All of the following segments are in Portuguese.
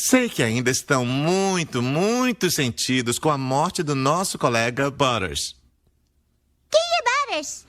Sei que ainda estão muito sentidos com a morte do nosso colega Butters. Quem é Butters?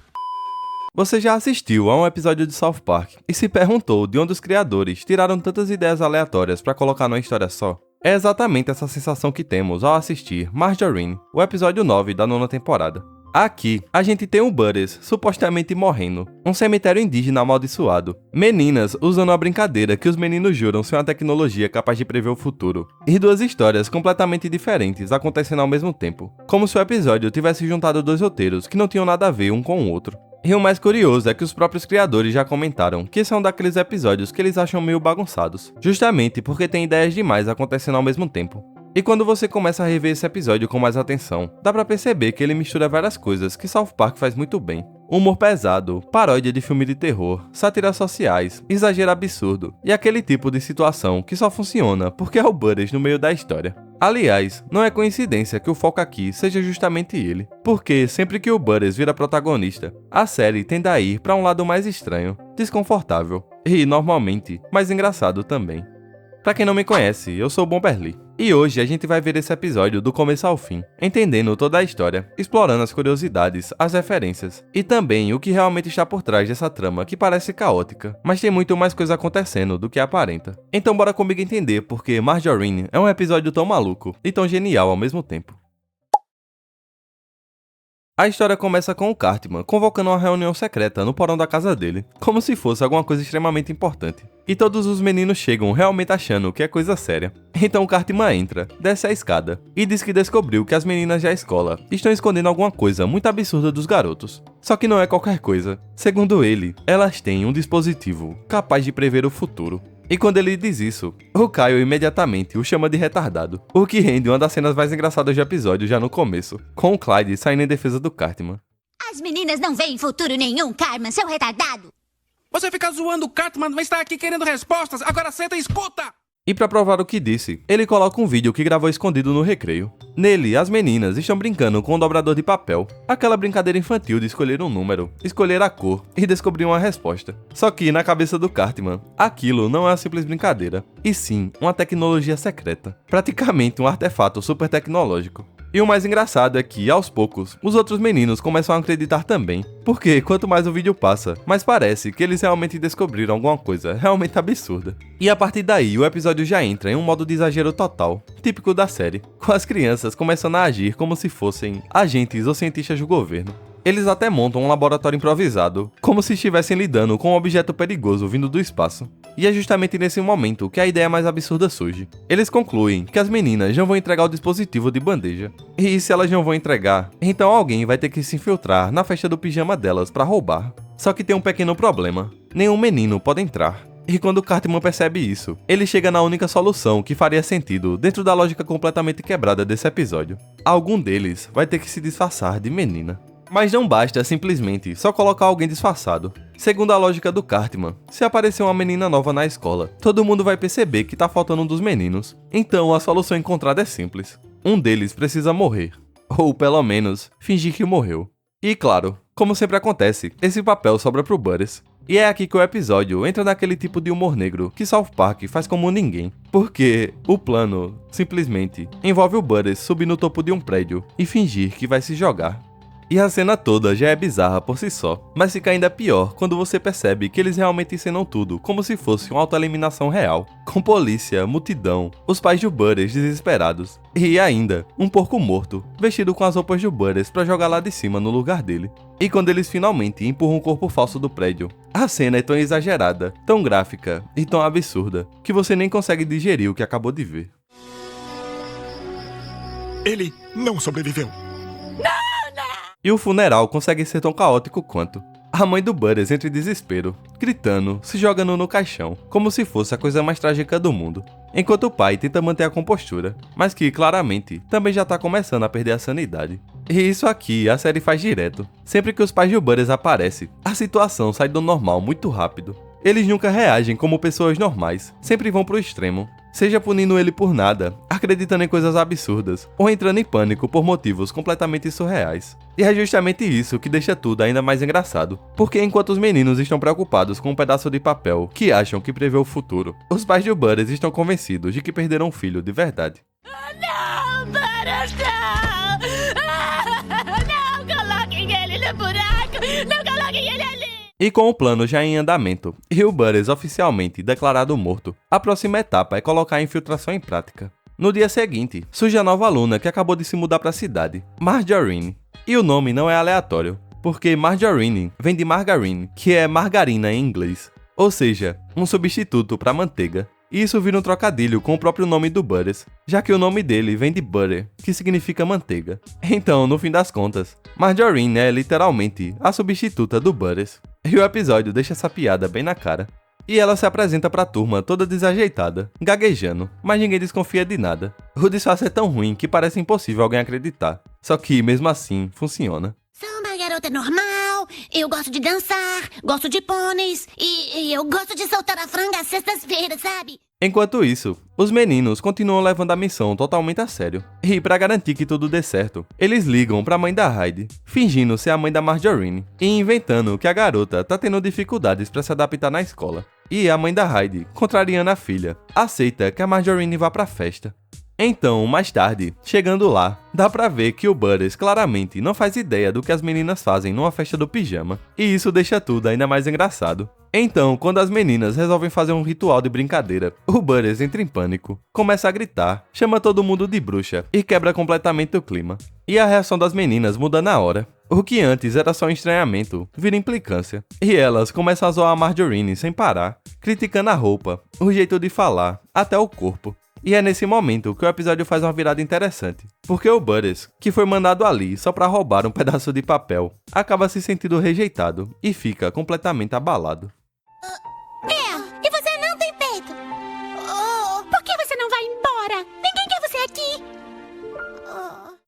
Você já assistiu a um episódio de South Park e se perguntou de onde os criadores tiraram tantas ideias aleatórias para colocar numa história só? É exatamente essa sensação que temos ao assistir Margarine, o episódio 9 da 9ª temporada. Aqui, a gente tem um Butters supostamente morrendo, um cemitério indígena amaldiçoado, meninas usando a brincadeira que os meninos juram ser uma tecnologia capaz de prever o futuro, e duas histórias completamente diferentes acontecendo ao mesmo tempo, como se o episódio tivesse juntado dois roteiros que não tinham nada a ver um com o outro. E o mais curioso é que os próprios criadores já comentaram que esse é um daqueles episódios que eles acham meio bagunçados, justamente porque tem ideias demais acontecendo ao mesmo tempo. E quando você começa a rever esse episódio com mais atenção, dá pra perceber que ele mistura várias coisas que South Park faz muito bem. Humor pesado, paródia de filme de terror, sátiras sociais, exagero absurdo e aquele tipo de situação que só funciona porque é o Butters no meio da história. Aliás, não é coincidência que o foco aqui seja justamente ele, porque sempre que o Butters vira protagonista, a série tende a ir pra um lado mais estranho, desconfortável e, normalmente, mais engraçado também. Pra quem não me conhece, eu sou o Bomberly. E hoje a gente vai ver esse episódio do começo ao fim, entendendo toda a história, explorando as curiosidades, as referências, e também o que realmente está por trás dessa trama que parece caótica, mas tem muito mais coisa acontecendo do que aparenta. Então bora comigo entender porque Margarine é um episódio tão maluco e tão genial ao mesmo tempo. A história começa com o Cartman convocando uma reunião secreta no porão da casa dele, como se fosse alguma coisa extremamente importante. E todos os meninos chegam realmente achando que é coisa séria. Então o Cartman entra, desce a escada e diz que descobriu que as meninas da escola estão escondendo alguma coisa muito absurda dos garotos. Só que não é qualquer coisa. Segundo ele, elas têm um dispositivo capaz de prever o futuro. E quando ele diz isso, o Kyle imediatamente o chama de retardado, o que rende uma das cenas mais engraçadas do episódio já no começo, com o Clyde saindo em defesa do Cartman. As meninas não veem futuro nenhum, Cartman, seu retardado! Você fica zoando o Cartman, mas está aqui querendo respostas, agora senta e escuta! E pra provar o que disse, ele coloca um vídeo que gravou escondido no recreio. Nele, as meninas estão brincando com um dobrador de papel, aquela brincadeira infantil de escolher um número, escolher a cor e descobrir uma resposta. Só que, na cabeça do Cartman, aquilo não é uma simples brincadeira, e sim uma tecnologia secreta, praticamente um artefato super tecnológico. E o mais engraçado é que, aos poucos, os outros meninos começam a acreditar também, porque quanto mais o vídeo passa, mais parece que eles realmente descobriram alguma coisa realmente absurda. E a partir daí, o episódio já entra em um modo de exagero total, típico da série, com as crianças começando a agir como se fossem agentes ou cientistas do governo. Eles até montam um laboratório improvisado, como se estivessem lidando com um objeto perigoso vindo do espaço. E é justamente nesse momento que a ideia mais absurda surge. Eles concluem que as meninas não vão entregar o dispositivo de bandeja. E se elas não vão entregar, então alguém vai ter que se infiltrar na festa do pijama delas para roubar. Só que tem um pequeno problema. Nenhum menino pode entrar. E quando o Cartman percebe isso, ele chega na única solução que faria sentido dentro da lógica completamente quebrada desse episódio. Algum deles vai ter que se disfarçar de menina. Mas não basta simplesmente só colocar alguém disfarçado. Segundo a lógica do Cartman, se aparecer uma menina nova na escola, todo mundo vai perceber que tá faltando um dos meninos. Então a solução encontrada é simples. Um deles precisa morrer. Ou pelo menos, fingir que morreu. E claro, como sempre acontece, esse papel sobra pro Butters. E é aqui que o episódio entra naquele tipo de humor negro que South Park faz como ninguém. Porque o plano, simplesmente, envolve o Butters subir no topo de um prédio e fingir que vai se jogar. E a cena toda já é bizarra por si só, mas fica ainda pior quando você percebe que eles realmente encenam tudo como se fosse uma autoeliminação real, com polícia, multidão, os pais de Butters desesperados, e ainda, um porco morto, vestido com as roupas de Butters pra jogar lá de cima no lugar dele. E quando eles finalmente empurram o corpo falso do prédio, a cena é tão exagerada, tão gráfica e tão absurda, que você nem consegue digerir o que acabou de ver. Ele não sobreviveu. E o funeral consegue ser tão caótico quanto. A mãe do Butters entra em desespero, gritando, se jogando no caixão, como se fosse a coisa mais trágica do mundo. Enquanto o pai tenta manter a compostura, mas que, claramente, também já tá começando a perder a sanidade. E isso aqui a série faz direto. Sempre que os pais de Butters aparecem, a situação sai do normal muito rápido. Eles nunca reagem como pessoas normais, sempre vão pro extremo. seja punindo ele por nada, acreditando em coisas absurdas, ou entrando em pânico por motivos completamente surreais. E é justamente isso que deixa tudo ainda mais engraçado, porque enquanto os meninos estão preocupados com um pedaço de papel que acham que prevê o futuro, os pais de Butters estão convencidos de que perderam um filho de verdade. Não, Butters, não! Não coloquem ele no buraco! Não coloquem ele ali! E com o plano já em andamento, e o Butters oficialmente declarado morto, a próxima etapa é colocar a infiltração em prática. No dia seguinte, surge a nova aluna que acabou de se mudar para a cidade, Margarine. E o nome não é aleatório, porque Margarine vem de margarine, que é margarina em inglês, ou seja, um substituto para manteiga. E isso vira um trocadilho com o próprio nome do Butters, já que o nome dele vem de butter, que significa manteiga. Então, no fim das contas, Margarine é literalmente a substituta do Butters. E o episódio deixa essa piada bem na cara. E ela se apresenta pra turma toda desajeitada, gaguejando, mas ninguém desconfia de nada. O disfarce é tão ruim que parece impossível alguém acreditar. Só que, mesmo assim, funciona. Sou uma garota normal, eu gosto de dançar, gosto de pôneis e eu gosto de soltar a franga às sextas-feiras, sabe? Enquanto isso, os meninos continuam levando a missão totalmente a sério. E pra garantir que tudo dê certo, eles ligam pra mãe da Heidi, fingindo ser a mãe da Margarine, e inventando que a garota tá tendo dificuldades pra se adaptar na escola. E a mãe da Heidi, contrariando a filha, aceita que a Margarine vá pra festa. Então, mais tarde, chegando lá, dá pra ver que o Butters claramente não faz ideia do que as meninas fazem numa festa do pijama, e isso deixa tudo ainda mais engraçado. Então, quando as meninas resolvem fazer um ritual de brincadeira, o Butters entra em pânico, começa a gritar, chama todo mundo de bruxa e quebra completamente o clima. E a reação das meninas muda na hora. O que antes era só um estranhamento, vira implicância. E elas começam a zoar a Margarine sem parar, criticando a roupa, o jeito de falar, até o corpo. E é nesse momento que o episódio faz uma virada interessante, porque o Butters, que foi mandado ali só pra roubar um pedaço de papel, acaba se sentindo rejeitado e fica completamente abalado. E você não tem peito? Por que você não vai embora? Ninguém quer você aqui!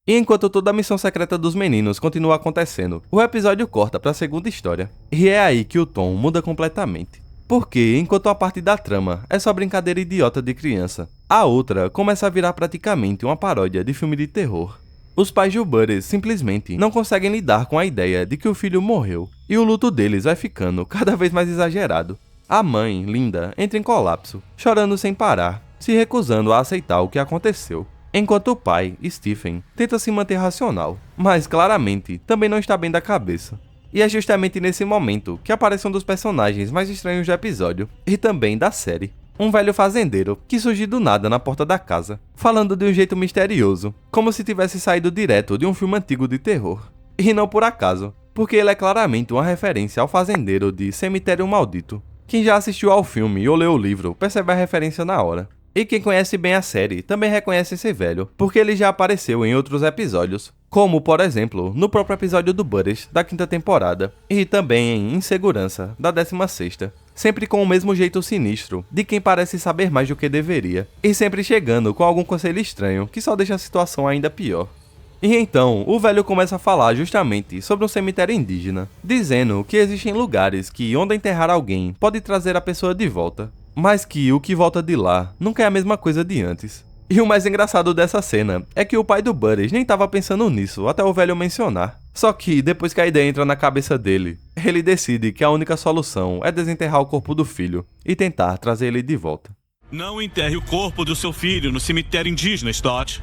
E enquanto toda a missão secreta dos meninos continua acontecendo, o episódio corta pra segunda história. E é aí que o tom muda completamente. Porque, enquanto a parte da trama é só brincadeira idiota de criança, a outra começa a virar praticamente uma paródia de filme de terror. Os pais de Butters simplesmente não conseguem lidar com a ideia de que o filho morreu, e o luto deles vai ficando cada vez mais exagerado. A mãe, Linda, entra em colapso, chorando sem parar, se recusando a aceitar o que aconteceu. Enquanto o pai, Stephen, tenta se manter racional, mas claramente também não está bem da cabeça. E é justamente nesse momento que aparece um dos personagens mais estranhos do episódio, e também da série. Um velho fazendeiro que surge do nada na porta da casa, falando de um jeito misterioso, como se tivesse saído direto de um filme antigo de terror. E não por acaso, porque ele é claramente uma referência ao fazendeiro de Cemitério Maldito. Quem já assistiu ao filme ou leu o livro percebe a referência na hora. E quem conhece bem a série também reconhece esse velho, porque ele já apareceu em outros episódios, como, por exemplo, no próprio episódio do Butters, da 5ª temporada, e também em Insegurança, da 16ª, sempre com o mesmo jeito sinistro, de quem parece saber mais do que deveria, e sempre chegando com algum conselho estranho, que só deixa a situação ainda pior. E então, o velho começa a falar justamente sobre um cemitério indígena, dizendo que existem lugares que onde enterrar alguém pode trazer a pessoa de volta, mas que o que volta de lá nunca é a mesma coisa de antes. E o mais engraçado dessa cena é que o pai do Butters nem estava pensando nisso até o velho mencionar. Só que depois que a ideia entra na cabeça dele, ele decide que a única solução é desenterrar o corpo do filho e tentar trazer ele de volta. Não enterre o corpo do seu filho no cemitério indígena, Stott.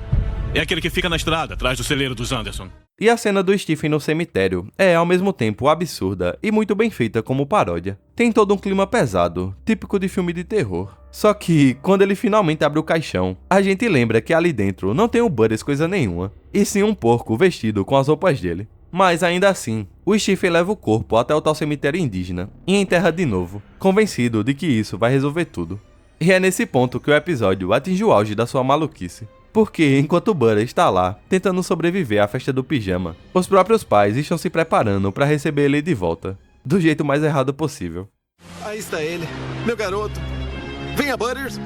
É aquele que fica na estrada, atrás do celeiro dos Anderson. E a cena do Stephen no cemitério é ao mesmo tempo absurda e muito bem feita como paródia. Tem todo um clima pesado, típico de filme de terror. Só que, quando ele finalmente abre o caixão, a gente lembra que ali dentro não tem o Butters coisa nenhuma, e sim um porco vestido com as roupas dele. Mas ainda assim, o Stephen leva o corpo até o tal cemitério indígena e enterra de novo, convencido de que isso vai resolver tudo. E é nesse ponto que o episódio atinge o auge da sua maluquice. Porque, enquanto o Butters está lá, tentando sobreviver à festa do pijama, os próprios pais estão se preparando para receber ele de volta, do jeito mais errado possível. Aí está ele, meu garoto. Venha, Butters.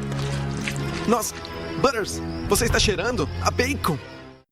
Nossa, Butters, você está cheirando a bacon.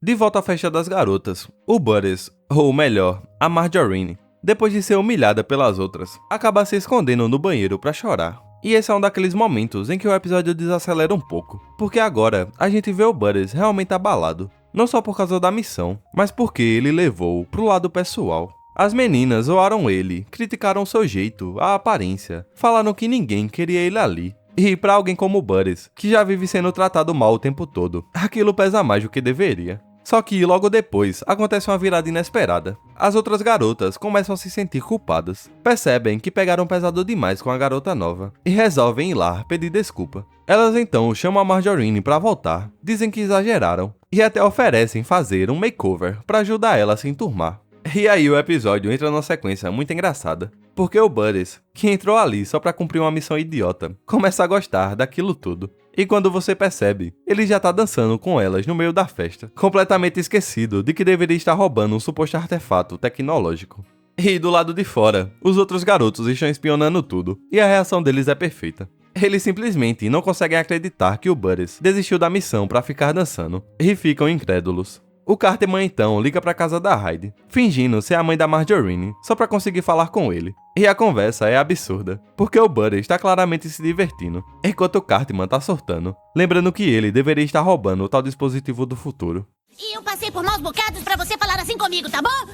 De volta à festa das garotas, o Butters, ou melhor, a Margarine, depois de ser humilhada pelas outras, acaba se escondendo no banheiro para chorar. E esse é um daqueles momentos em que o episódio desacelera um pouco, porque agora a gente vê o Butters realmente abalado, não só por causa da missão, mas porque ele levou pro lado pessoal. As meninas zoaram ele, criticaram seu jeito, a aparência, falaram que ninguém queria ele ali. E pra alguém como o Butters, que já vive sendo tratado mal o tempo todo, aquilo pesa mais do que deveria. Só que logo depois acontece uma virada inesperada. As outras garotas começam a se sentir culpadas, percebem que pegaram pesado demais com a garota nova e resolvem ir lá pedir desculpa. Elas então chamam a Marjorie pra voltar, dizem que exageraram e até oferecem fazer um makeover pra ajudar ela a se enturmar. E aí o episódio entra numa sequência muito engraçada, porque o Butters, que entrou ali só pra cumprir uma missão idiota, começa a gostar daquilo tudo. E quando você percebe, ele já tá dançando com elas no meio da festa, completamente esquecido de que deveria estar roubando um suposto artefato tecnológico. E do lado de fora, os outros garotos estão espionando tudo, e a reação deles é perfeita. Eles simplesmente não conseguem acreditar que o Butters desistiu da missão pra ficar dançando, e ficam incrédulos. O Cartman então liga pra casa da Heidi, fingindo ser a mãe da Marjorie, só pra conseguir falar com ele. E a conversa é absurda, porque o Butters está claramente se divertindo, enquanto o Cartman tá surtando, lembrando que ele deveria estar roubando o tal dispositivo do futuro. E eu passei por maus bocados pra você falar assim comigo, tá bom?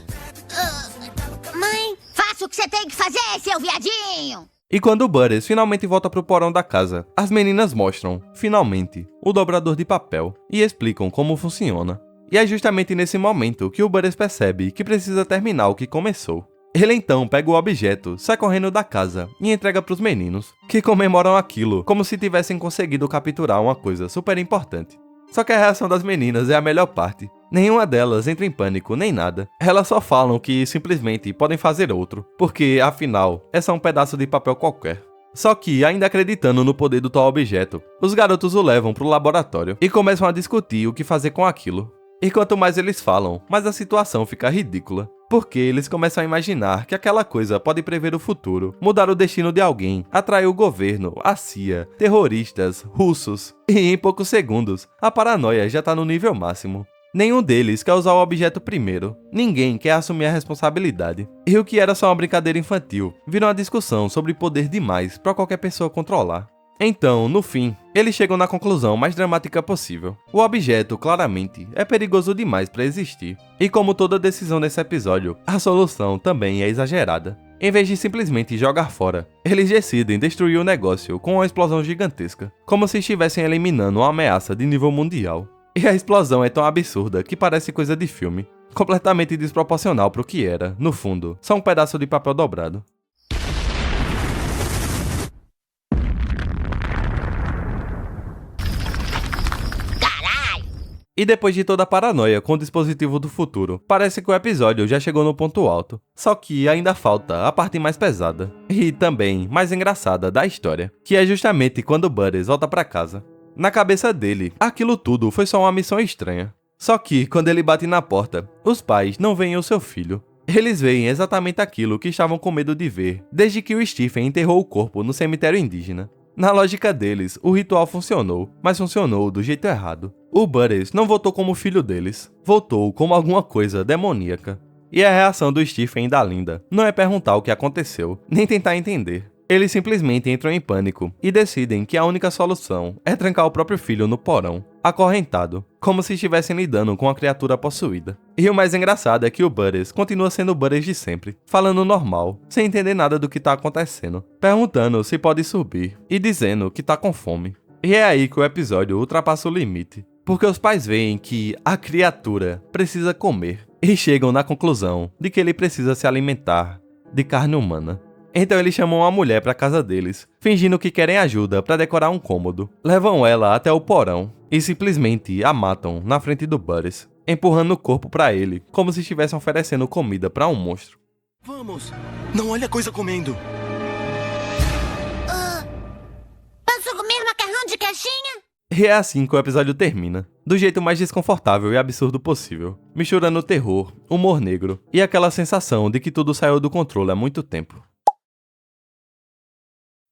Mãe? Faça o que você tem que fazer, seu viadinho! E quando o Butters finalmente volta pro porão da casa, as meninas mostram, finalmente, o dobrador de papel e explicam como funciona. E é justamente nesse momento que o Butters percebe que precisa terminar o que começou. Ele então pega o objeto, sai correndo da casa e entrega pros meninos, que comemoram aquilo como se tivessem conseguido capturar uma coisa super importante. Só que a reação das meninas é a melhor parte. Nenhuma delas entra em pânico nem nada. Elas só falam que simplesmente podem fazer outro, porque afinal é só um pedaço de papel qualquer. Só que, ainda acreditando no poder do tal objeto, os garotos o levam pro laboratório e começam a discutir o que fazer com aquilo. E quanto mais eles falam, mais a situação fica ridícula, porque eles começam a imaginar que aquela coisa pode prever o futuro, mudar o destino de alguém, atrair o governo, a CIA, terroristas, russos, e em poucos segundos, a paranoia já tá no nível máximo. Nenhum deles quer usar o objeto primeiro, ninguém quer assumir a responsabilidade. E o que era só uma brincadeira infantil, vira uma discussão sobre poder demais para qualquer pessoa controlar. Então, no fim, eles chegam na conclusão mais dramática possível. O objeto, claramente, é perigoso demais para existir. E como toda decisão nesse episódio, a solução também é exagerada. Em vez de simplesmente jogar fora, eles decidem destruir o negócio com uma explosão gigantesca, como se estivessem eliminando uma ameaça de nível mundial. E a explosão é tão absurda que parece coisa de filme, completamente desproporcional para o que era, no fundo, só um pedaço de papel dobrado. E depois de toda a paranoia com o dispositivo do futuro, parece que o episódio já chegou no ponto alto. Só que ainda falta a parte mais pesada, e também mais engraçada da história, que é justamente quando o Butters volta pra casa. Na cabeça dele, aquilo tudo foi só uma missão estranha. Só que, quando ele bate na porta, os pais não veem o seu filho. Eles veem exatamente aquilo que estavam com medo de ver, desde que o Stephen enterrou o corpo no cemitério indígena. Na lógica deles, o ritual funcionou, mas funcionou do jeito errado. O Butters não votou como filho deles, votou como alguma coisa demoníaca. E a reação do Stephen e da Linda não é perguntar o que aconteceu, nem tentar entender. Eles simplesmente entram em pânico e decidem que a única solução é trancar o próprio filho no porão, acorrentado, como se estivessem lidando com uma criatura possuída. E o mais engraçado é que o Butters continua sendo o Butters de sempre, falando normal, sem entender nada do que tá acontecendo, perguntando se pode subir e dizendo que tá com fome. E é aí que o episódio ultrapassa o limite, porque os pais veem que a criatura precisa comer e chegam na conclusão de que ele precisa se alimentar de carne humana. Então eles chamam a mulher pra casa deles, fingindo que querem ajuda pra decorar um cômodo. Levam ela até o porão e simplesmente a matam na frente do Butters, empurrando o corpo pra ele, como se estivessem oferecendo comida pra um monstro. Vamos! Não olha a coisa comendo! Posso comer macarrão de caixinha? E é assim que o episódio termina, do jeito mais desconfortável e absurdo possível, misturando terror, humor negro e aquela sensação de que tudo saiu do controle há muito tempo.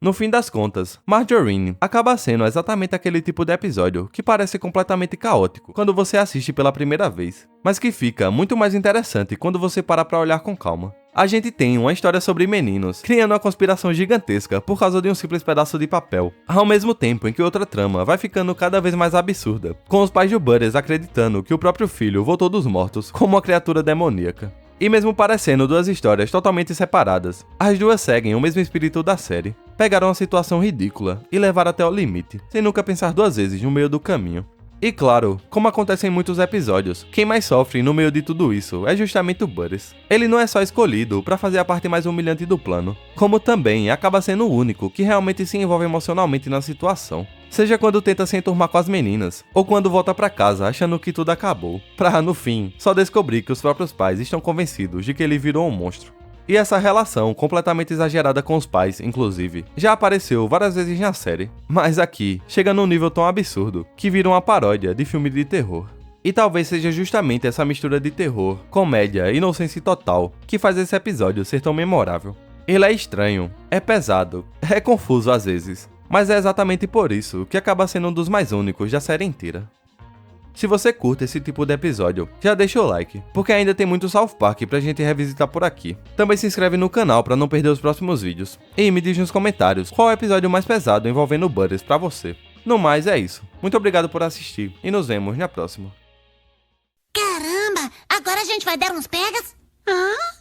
No fim das contas, Marjorie acaba sendo exatamente aquele tipo de episódio que parece completamente caótico quando você assiste pela primeira vez, mas que fica muito mais interessante quando você para pra olhar com calma. A gente tem uma história sobre meninos criando uma conspiração gigantesca por causa de um simples pedaço de papel, ao mesmo tempo em que outra trama vai ficando cada vez mais absurda, com os pais de Butters acreditando que o próprio filho voltou dos mortos como uma criatura demoníaca. E mesmo parecendo duas histórias totalmente separadas, as duas seguem o mesmo espírito da série. Pegaram uma situação ridícula e levaram até o limite, sem nunca pensar duas vezes no meio do caminho. E claro, como acontece em muitos episódios, quem mais sofre no meio de tudo isso é justamente o Butters. Ele não é só escolhido para fazer a parte mais humilhante do plano, como também acaba sendo o único que realmente se envolve emocionalmente na situação. Seja quando tenta se enturmar com as meninas, ou quando volta pra casa achando que tudo acabou, pra no fim, só descobrir que os próprios pais estão convencidos de que ele virou um monstro. E essa relação, completamente exagerada com os pais, inclusive, já apareceu várias vezes na série, mas aqui chega num nível tão absurdo que vira uma paródia de filme de terror. E talvez seja justamente essa mistura de terror, comédia e inocência total que faz esse episódio ser tão memorável. Ele é estranho, é pesado, é confuso às vezes, mas é exatamente por isso que acaba sendo um dos mais únicos da série inteira. Se você curte esse tipo de episódio, já deixa o like, porque ainda tem muito South Park pra gente revisitar por aqui. Também se inscreve no canal pra não perder os próximos vídeos. E me diz nos comentários qual é o episódio mais pesado envolvendo Butters pra você. No mais, é isso. Muito obrigado por assistir e nos vemos na próxima. Caramba, agora a gente vai dar uns pegas? Hã?